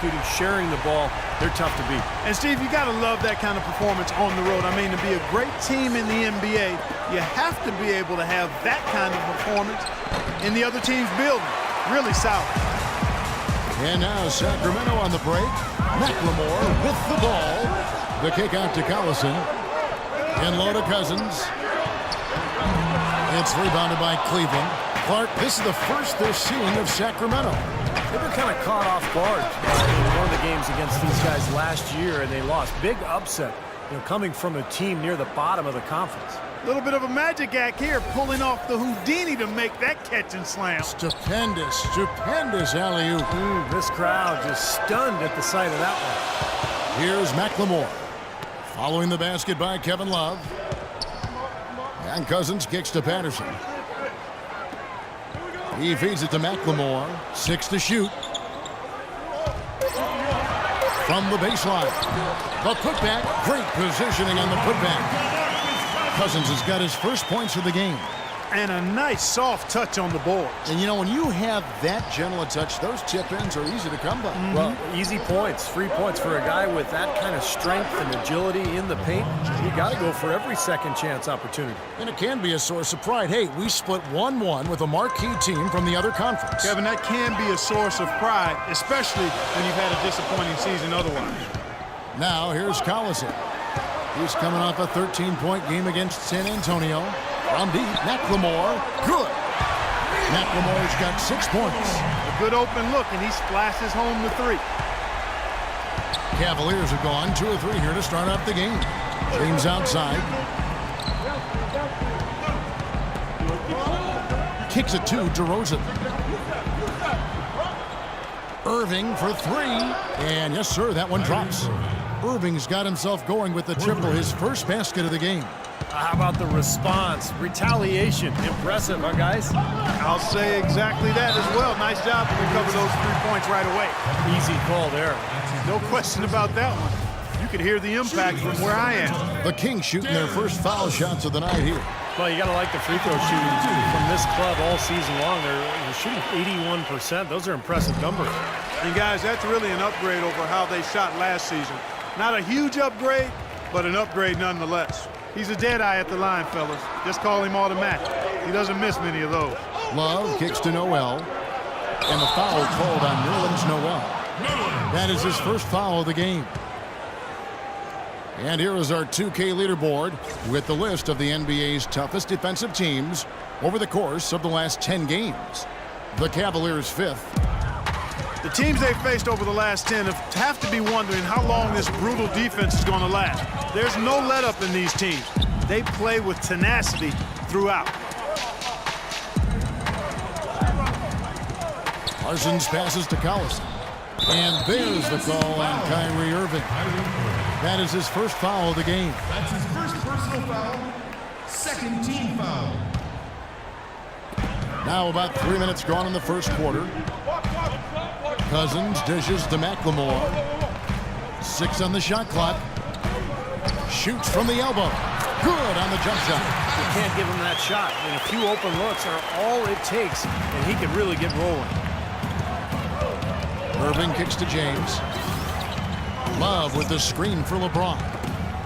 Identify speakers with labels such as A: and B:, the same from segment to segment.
A: executing, sharing the ball. They're tough to beat.
B: And, Steve, you got to love that kind of performance on the road. I mean, to be a great team in the NBA, you have to be able to have that kind of performance in the other team's building. Really solid.
C: And now Sacramento on the break. McLemore with the ball. The kick out to Collison. And low to Cousins. It's rebounded by Cleveland. Clark, this is the first they're seeing of Sacramento.
A: They were kind of caught off guard in one of the games against these guys last year, and they lost. Big upset, coming from a team near the bottom of the conference.
B: A little bit of a magic act here, pulling off the Houdini to make that catch and slam.
C: Stupendous, stupendous alley-oop.
A: This crowd just stunned at the sight of that one.
C: Here's McLemore. Following the basket by Kevin Love. And Cousins kicks to Patterson. He feeds it to McLemore. 6 to shoot. From the baseline. The putback. Great positioning on the putback. Cousins has got his first points of the game.
B: And a nice soft touch on the board.
C: And when you have that gentle a touch, those tip-ins are easy to come by.
A: Well, easy points, free points for a guy with that kind of strength and agility in the paint. You got to go for every second chance opportunity.
C: And it can be a source of pride. Hey, we split 1-1 with a marquee team from the other conference.
B: Kevin, that can be a source of pride, especially when you've had a disappointing season otherwise.
C: Now, here's Collison. He's coming off a 13-point game against San Antonio. From deep, McLemore, good. McLemore's got 6 points.
B: A good open look, and he splashes home the 3.
C: Cavaliers have gone 2 of 3 here to start off the game. James outside. Kicks it to DeRozan. Irving for 3. And yes, sir, that one drops. Irving's got himself going with the triple, his first basket of the game.
A: How about the response? Retaliation. Impressive, huh, guys?
B: I'll say exactly that as well. Nice job to recover those 3 points right away.
A: Easy call there.
B: No question about that one. You could hear the impact from where I am.
C: The Kings shooting their first foul shots of the night here.
A: Well, you got to like the free throw shooting from this club all season long. They're shooting 81%. Those are impressive numbers.
B: And, guys, that's really an upgrade over how they shot last season. Not a huge upgrade, but an upgrade nonetheless. He's a dead eye at the line, fellas. Just call him automatic. He doesn't miss many of those.
C: Love kicks to Noel. And the foul called on Nerlens Noel. That is his first foul of the game. And here is our 2K leaderboard with the list of the NBA's toughest defensive teams over the course of the last 10 games. The Cavaliers 5th.
B: The teams they've faced over the last 10 have to be wondering how long this brutal defense is going to last. There's no let-up in these teams. They play with tenacity throughout.
C: Parsons passes to Collison. And there's the call on Kyrie Irving. That is his first foul of the game.
D: That's his first personal foul. Second team foul.
C: Now about 3 minutes gone in the first quarter. Cousins dishes to McLemore. 6 on the shot clock. Shoots from the elbow. Good on the jump shot.
A: You can't give him that shot. And a few open looks are all it takes, and he can really get rolling.
C: Irving kicks to James. Love with the screen for LeBron.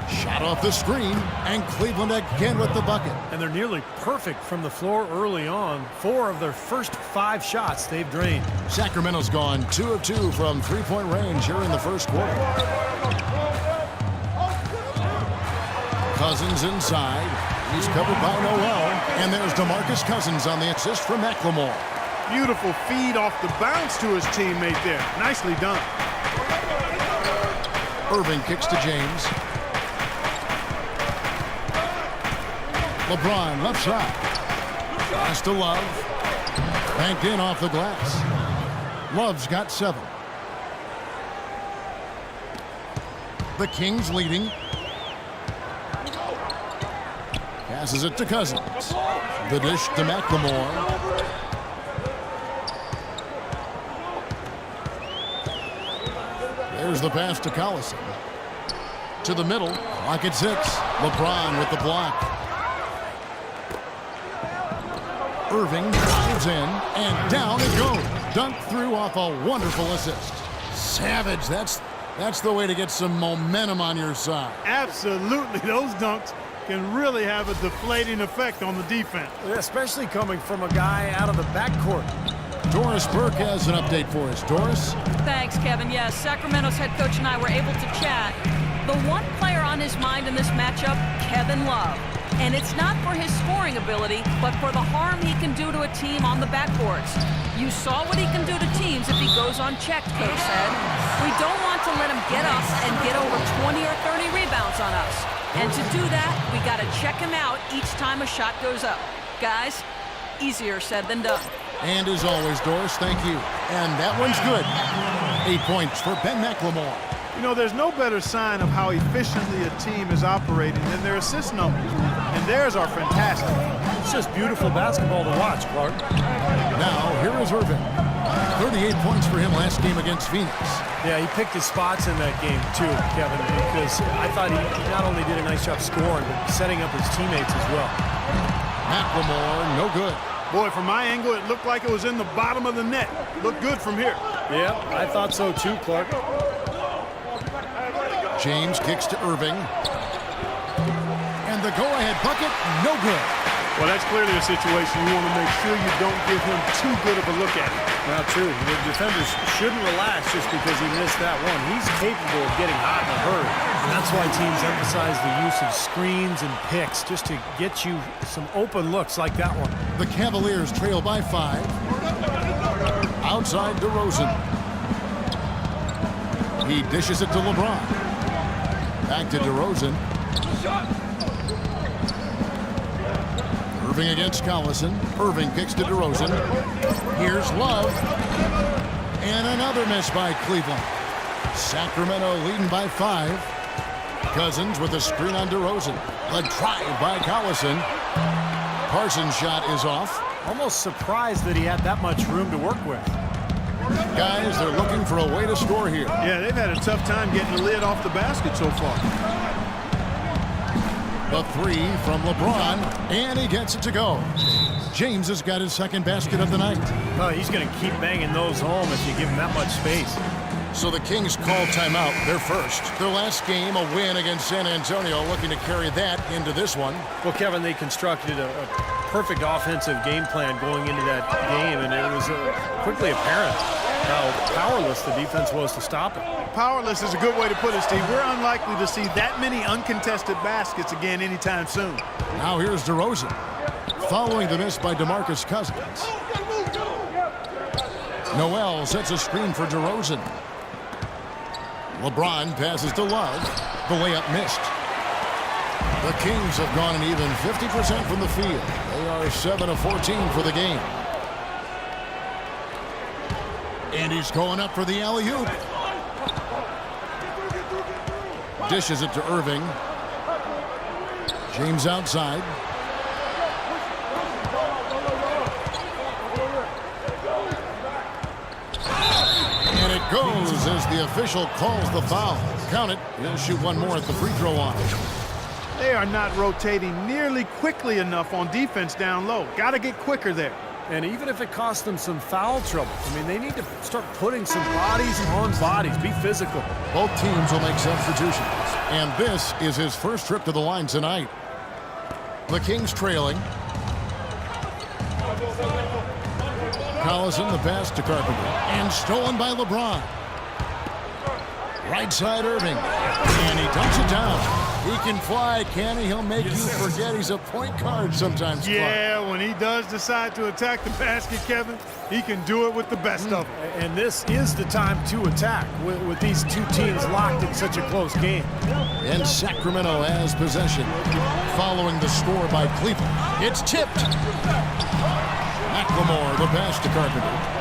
C: Shot off the screen, and Cleveland again with the bucket.
A: And they're nearly perfect from the floor early on. 4 of their first 5 shots they've drained.
C: Sacramento's gone 2 of 2 from three-point range here in the first quarter. Cousins inside. He's covered by Noel. And there's DeMarcus Cousins on the assist from McLemore.
B: Beautiful feed off the bounce to his teammate there. Nicely done.
C: Irving kicks to James. LeBron left side. Pass to Love. Banked in off the glass. Love's got 7. The Kings leading. Passes it to Cousins. The dish to McLemore. There's the pass to Collison. To the middle. Clock at 6. LeBron with the block. Irving drives in, and down it goes. Dunked through off a wonderful assist. Savage. That's the way to get some momentum on your side.
B: Absolutely. Those dunks can really have a deflating effect on the defense.
A: Especially coming from a guy out of the backcourt.
C: Doris Burke has an update for us. Doris?
E: Thanks, Kevin. Yes, Sacramento's head coach and I were able to chat. The one player on his mind in this matchup, Kevin Love. And it's not for his scoring ability, but for the harm he can do to a team on the backboards. You saw what he can do to teams if he goes unchecked, Coach said. We don't want to let him get up and get over 20 or 30 rebounds on us. And to do that, we got to check him out each time a shot goes up. Guys, easier said than done.
C: And as always, Doris, thank you. And that one's good. 8 points for Ben McLemore.
B: You know, there's no better sign of how efficiently a team is operating than their assist numbers. And theirs are fantastic.
A: It's just beautiful basketball to watch, Clark.
C: Now, here is Irving. 38 points for him last game against Phoenix.
A: Yeah, he picked his spots in that game, too, Kevin, because I thought he not only did a nice job scoring, but setting up his teammates as well.
C: McLemore, no good.
B: Boy, from my angle, it looked like it was in the bottom of the net. Looked good from here.
A: Yeah, I thought so, too, Clark.
C: James kicks to Irving. And the go-ahead bucket, no good.
B: Well, that's clearly a situation you want to make sure you don't give him too good of a look at it.
A: Well, true. The defenders shouldn't relax just because he missed that one. He's capable of getting hot in a hurry. And that's why teams emphasize the use of screens and picks just to get you some open looks like that one.
C: The Cavaliers trail by 5. Outside DeRozan. He dishes it to LeBron. Back to DeRozan. Irving against Collison. Irving kicks to DeRozan. Here's Love. And another miss by Cleveland. Sacramento leading by 5. Cousins with a screen on DeRozan. A drive by Collison. Parsons' shot is off.
A: Almost surprised that he had that much room to work with.
C: Guys, they're looking for a way to score here.
B: Yeah, they've had a tough time getting the lid off the basket so far.
C: The 3 from LeBron, and he gets it to go. James has got his second basket of the night.
A: Oh, he's going to keep banging those home if you give him that much space.
C: So the Kings call timeout. They're first. Their last game, a win against San Antonio, looking to carry that into this one.
A: Well, Kevin, they constructed a perfect offensive game plan going into that game, and it was quickly apparent how powerless the defense was to stop it.
B: Powerless is a good way to put it, Steve. We're unlikely to see that many uncontested baskets again anytime soon.
C: Now here's DeRozan, following the miss by DeMarcus Cousins. Noel sets a screen for DeRozan. LeBron passes to Love. The layup missed. The Kings have gone an even 50% from the field. They are 7 of 14 for the game. And he's going up for the alley-oop. Dishes it to Irving. James outside. And it goes as the official calls the foul. Count it. He'll shoot one more at the free throw line.
B: They are not rotating nearly quickly enough on defense down low. Got to get quicker there.
A: And even if it costs them some foul trouble, I mean, they need to start putting some bodies on bodies. Be physical.
C: Both teams will make substitutions. And this is his first trip to the line tonight. The Kings trailing. Collison, the pass to Carpenter. And stolen by LeBron. Right side Irving. And he dunks it down. He can fly, can he? He'll make you forget he's a point guard sometimes.
B: Yeah, when he does decide to attack the basket, Kevin, he can do it with the best of them.
A: And this is the time to attack with these two teams locked in such a close game.
C: And Sacramento has possession. Following the score by Cleveland. It's tipped. McLemore, the pass to Carpenter.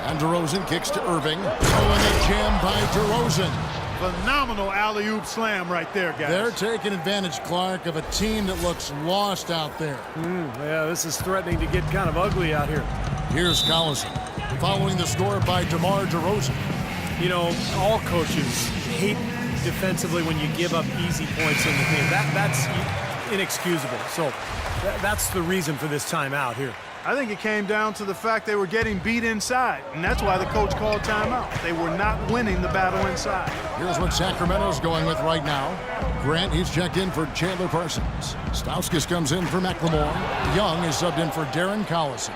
C: And DeRozan kicks to Irving. Oh, and a jam by DeRozan.
B: Phenomenal alley-oop slam right there, guys.
C: They're taking advantage, Clark, of a team that looks lost out there.
A: Yeah, this is threatening to get kind of ugly out here.
C: Here's Collison, following the score by DeMar DeRozan.
A: You know, all coaches hate defensively when you give up easy points in the game. That's inexcusable. So that's the reason for this timeout here.
B: I think it came down to the fact they were getting beat inside, and that's why the coach called timeout. They were not winning the battle inside.
C: Here's what Sacramento's going with right now. Grant, he's checked in for Chandler Parsons. Stauskas comes in for McLemore. Young is subbed in for Darren Collison.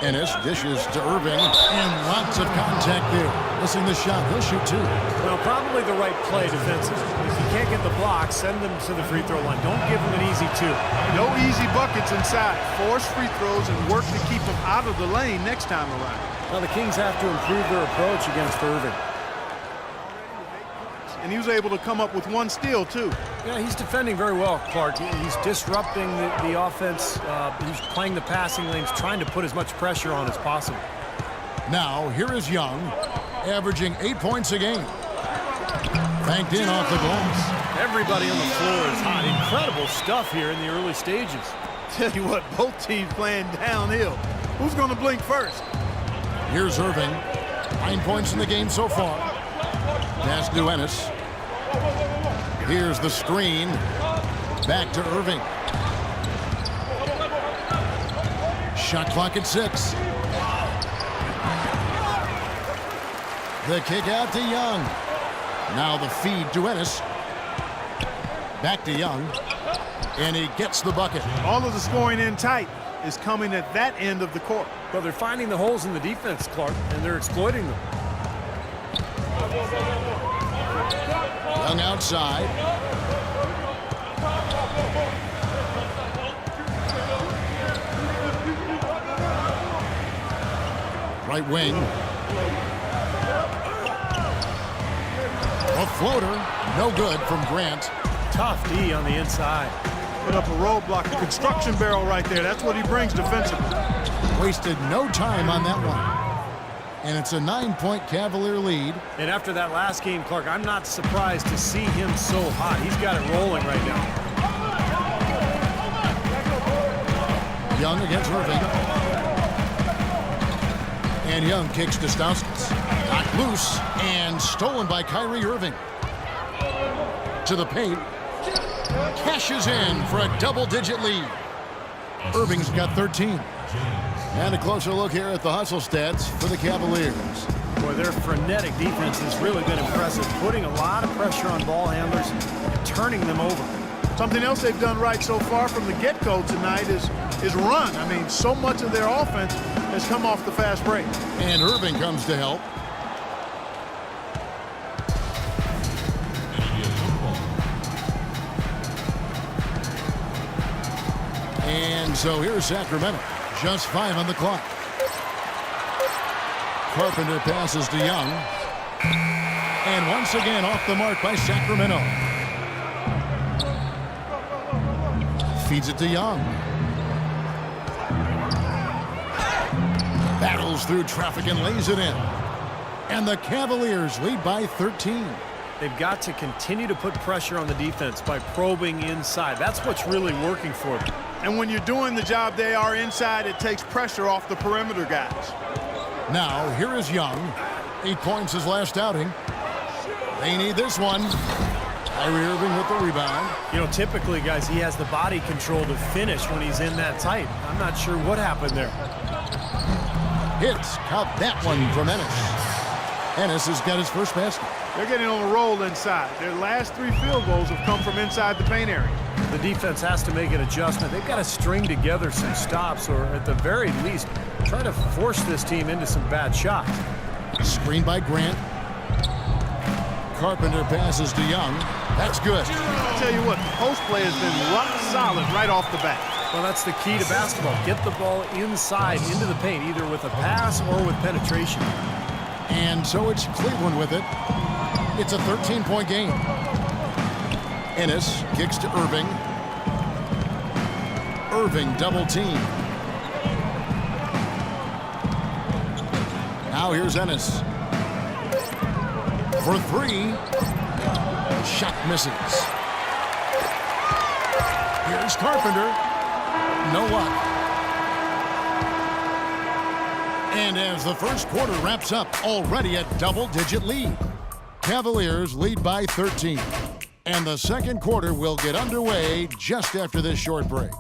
C: Ennis dishes to Irving, and lots of contact there. Missing the shot, he'll shoot two.
A: Well, probably the right play defensively. If you can't get the block, send them to the free throw line. Don't give them an easy two.
B: No easy buckets inside. Force free throws and work to keep them out of the lane next time around.
A: Now the Kings have to improve their approach against Irving.
B: And he was able to come up with one steal, too.
A: Yeah, he's defending very well, Clark. He's disrupting the offense. He's playing the passing lanes, trying to put as much pressure on as possible.
C: Now, here is Young, averaging 8 points a game. Banked in off the glass.
A: Everybody on the floor is hot. Incredible stuff here in the early stages.
B: Tell you what, both teams playing downhill. Who's going to blink first?
C: Here's Irving. 9 points in the game so far. Pass to Ennis. Here's the screen. Back to Irving. Shot clock at 6. The kick out to Young. Now the feed to Ennis. Back to Young. And he gets the bucket.
B: All of the scoring in tight is coming at that end of the court.
A: Well, they're finding the holes in the defense, Clark, and they're exploiting them.
C: Young outside. Right wing. A floater. No good from Grant.
A: Tough D on the inside.
B: Put up a roadblock, a construction barrel right there. That's what he brings defensively.
C: Wasted no time on that one. And it's a 9-point Cavalier lead.
A: And after that last game, Clark, I'm not surprised to see him so hot. He's got it rolling right now.
C: Young against Irving. And Young kicks to Stauskas. Knocked loose and stolen by Kyrie Irving. To the paint. Cashes in for a double-digit lead. Irving's got 13. And a closer look here at the hustle stats for the Cavaliers.
A: Boy, their frenetic defense has really been impressive, putting a lot of pressure on ball handlers and turning them over.
B: Something else they've done right so far from the get-go tonight is run. I mean, so much of their offense has come off the fast break.
C: And Irving comes to help. And so here's Sacramento. Just 5 on the clock. Carpenter passes to Young. And once again off the mark by Sacramento. Feeds it to Young. Battles through traffic and lays it in. And the Cavaliers lead by 13.
A: They've got to continue to put pressure on the defense by probing inside. That's what's really working for them.
B: And when you're doing the job they are inside, it takes pressure off the perimeter guys.
C: Now, here is Young. 8 points his last outing. They need this one. Kyrie Irving with the rebound.
A: You know, typically, guys, he has the body control to finish when he's in that tight. I'm not sure what happened there.
C: Hits. Caught that one from Ennis. Ennis has got his first basket.
B: They're getting on a roll inside. Their last 3 field goals have come from inside the paint area.
A: The defense has to make an adjustment. They've got to string together some stops, or at the very least, try to force this team into some bad shots.
C: Screen by Grant. Carpenter passes to Young. That's good.
B: I'll tell you what, the post play has been rock solid right off the bat.
A: Well, that's the key to basketball. Get the ball inside, into the paint, either with a pass or with penetration.
C: And so it's Cleveland with it. It's a 13-point game. Ennis kicks to Irving. Irving double team. Now here's Ennis. For 3. Shot misses. Here's Carpenter. No luck. And as the first quarter wraps up, already a double-digit lead. Cavaliers lead by 13. And the second quarter will get underway just after this short break.